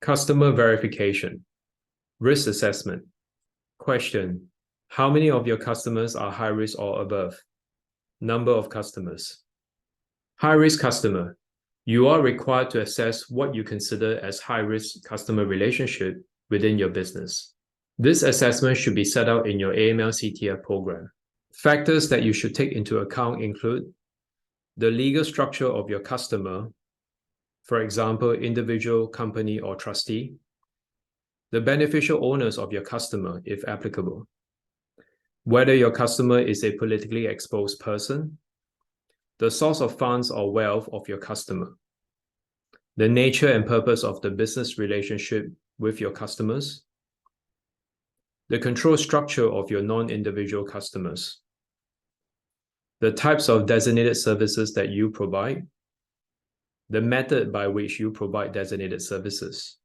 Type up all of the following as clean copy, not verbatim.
Customer verification. Risk assessment. Question: how many of your customers are high risk or above? Number of customers. High risk customer. You are required to assess what you consider as high risk customer relationship within your business. This assessment should be set out in your AML-CTF program. Factors that you should take into account include the legal structure of your customer, for example, individual, company, or trustee, the beneficial owners of your customer, if applicable, whether your customer is a politically exposed person, the source of funds or wealth of your customer, the nature and purpose of the business relationship with your customers, the control structure of your non-individual customers, the types of designated services that you provide, the method by which you provide designated services,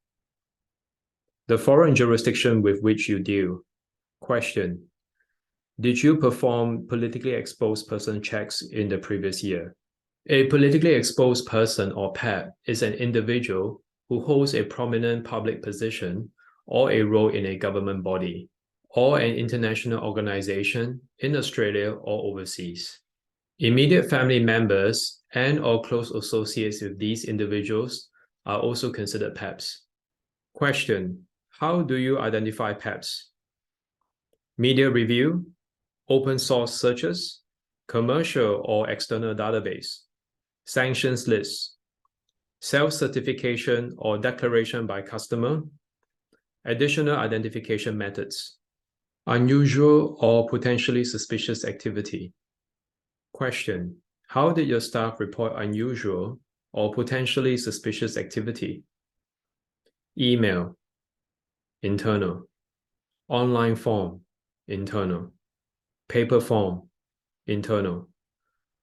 the foreign jurisdiction with which you deal. Question: did you perform politically exposed person checks in the previous year? A politically exposed person, or PEP, is an individual who holds a prominent public position or a role in a government body or an international organization in Australia or overseas. Immediate family members and/or close associates with these individuals are also considered PEPs. Question: how do you identify PEPs? Media review, open source searches, commercial or external database, sanctions lists, self-certification or declaration by customer, additional identification methods, unusual or potentially suspicious activity. Question: how did your staff report unusual or potentially suspicious activity? Email, internal. Online form, internal. Paper form, internal.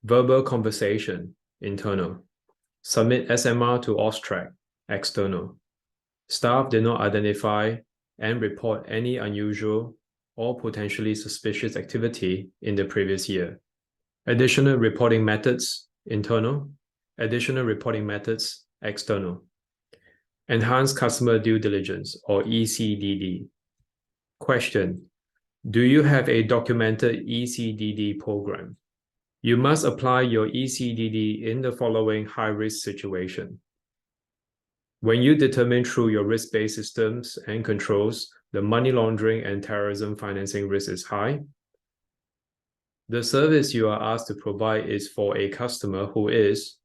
Verbal conversation, internal. Submit SMR to AUSTRAC, external. Staff did not identify and report any unusual or potentially suspicious activity in the previous year. Additional reporting methods, internal. Additional reporting methods, external. Enhanced customer due diligence, or ECDD. Question: do you have a documented ECDD program? You must apply your ECDD in the following high-risk situation. When you determine through your risk-based systems and controls the money laundering and terrorism financing risk is high, the service you are asked to provide is for a customer who is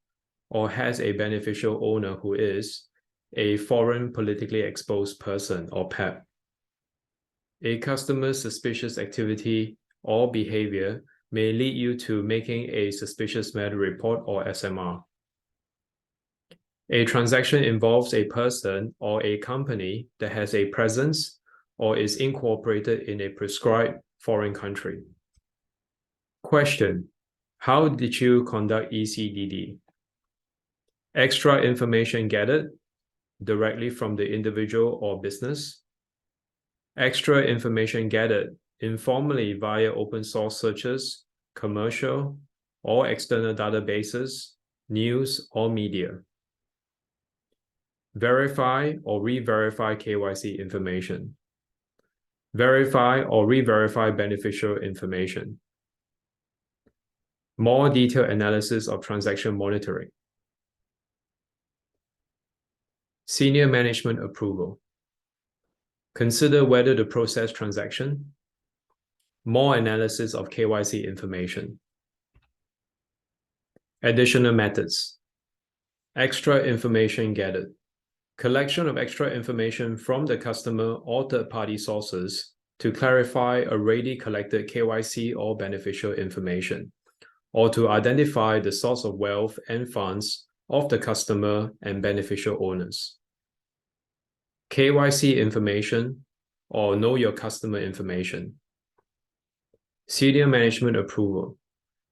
or has a beneficial owner who is a foreign politically exposed person, or PEP. A customer's suspicious activity or behavior may lead you to making a suspicious matter report, or SMR. A transaction involves a person or a company that has a presence or is incorporated in a prescribed foreign country. Question: how did you conduct ECDD? Extra information gathered directly from the individual or business. Extra information gathered informally via open source searches, commercial or external databases, news or media. Verify or re-verify KYC information. Verify or re-verify beneficial information. More detailed analysis of transaction monitoring. Senior management approval. Consider whether to process transaction. More analysis of KYC information. Additional methods. Extra information gathered. Collection of extra information from the customer or third-party sources to clarify already collected KYC or beneficial information, or to identify the source of wealth and funds of the customer and beneficial owners. KYC information, or know your customer information. Senior management approval.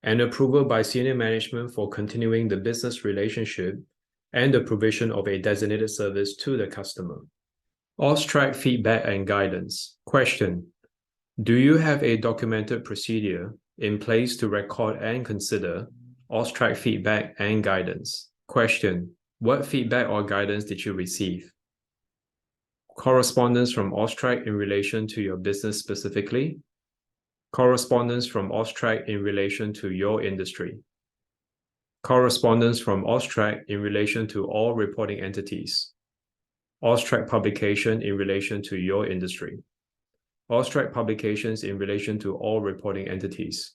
An approval by senior management for continuing the business relationship and the provision of a designated service to the customer. AUSTRAC feedback and guidance. Question: do you have a documented procedure in place to record and consider AUSTRAC feedback and guidance? Question: what feedback or guidance did you receive? Correspondence from AUSTRAC in relation to your business specifically. Correspondence from AUSTRAC in relation to your industry. Correspondence from AUSTRAC in relation to all reporting entities. AUSTRAC publication in relation to your industry. AUSTRAC publications in relation to all reporting entities.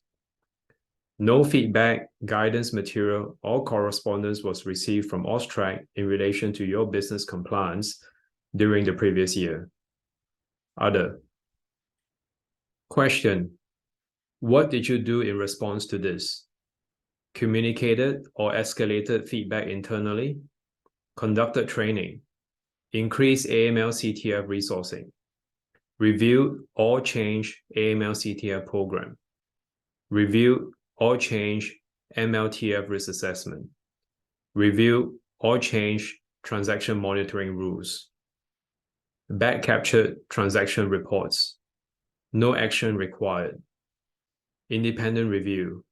No feedback, guidance material, or correspondence was received from AUSTRAC in relation to your business compliance during the previous year. Other. Question: what did you do in response to this? Communicated or escalated feedback internally? Conducted training? Increased AML-CTF resourcing? Reviewed or changed AML-CTF program? Reviewed or change MLTF risk assessment? Review or change transaction monitoring rules? Back captured transaction reports? No action required? Independent review?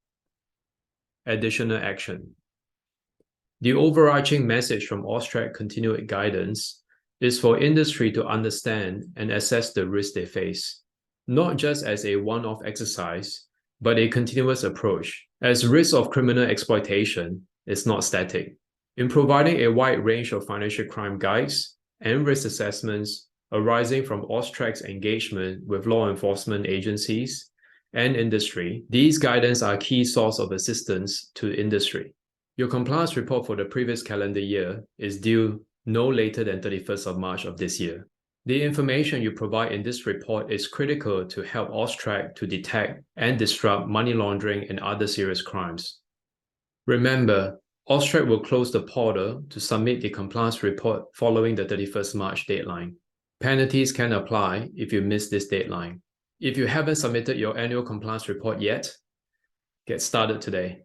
Additional action? The overarching message from AUSTRAC continued guidance is for industry to understand and assess the risks they face, not just as a one-off exercise, but a continuous approach, as risk of criminal exploitation is not static. In providing a wide range of financial crime guides and risk assessments arising from AUSTRAC's engagement with law enforcement agencies and industry, these guidance are a key source of assistance to industry. Your compliance report for the previous calendar year is due no later than 31st of March of this year. The information you provide in this report is critical to help AUSTRAC to detect and disrupt money laundering and other serious crimes. Remember, AUSTRAC will close the portal to submit the compliance report following the 31st March deadline. Penalties can apply if you miss this deadline. If you haven't submitted your annual compliance report yet, get started today.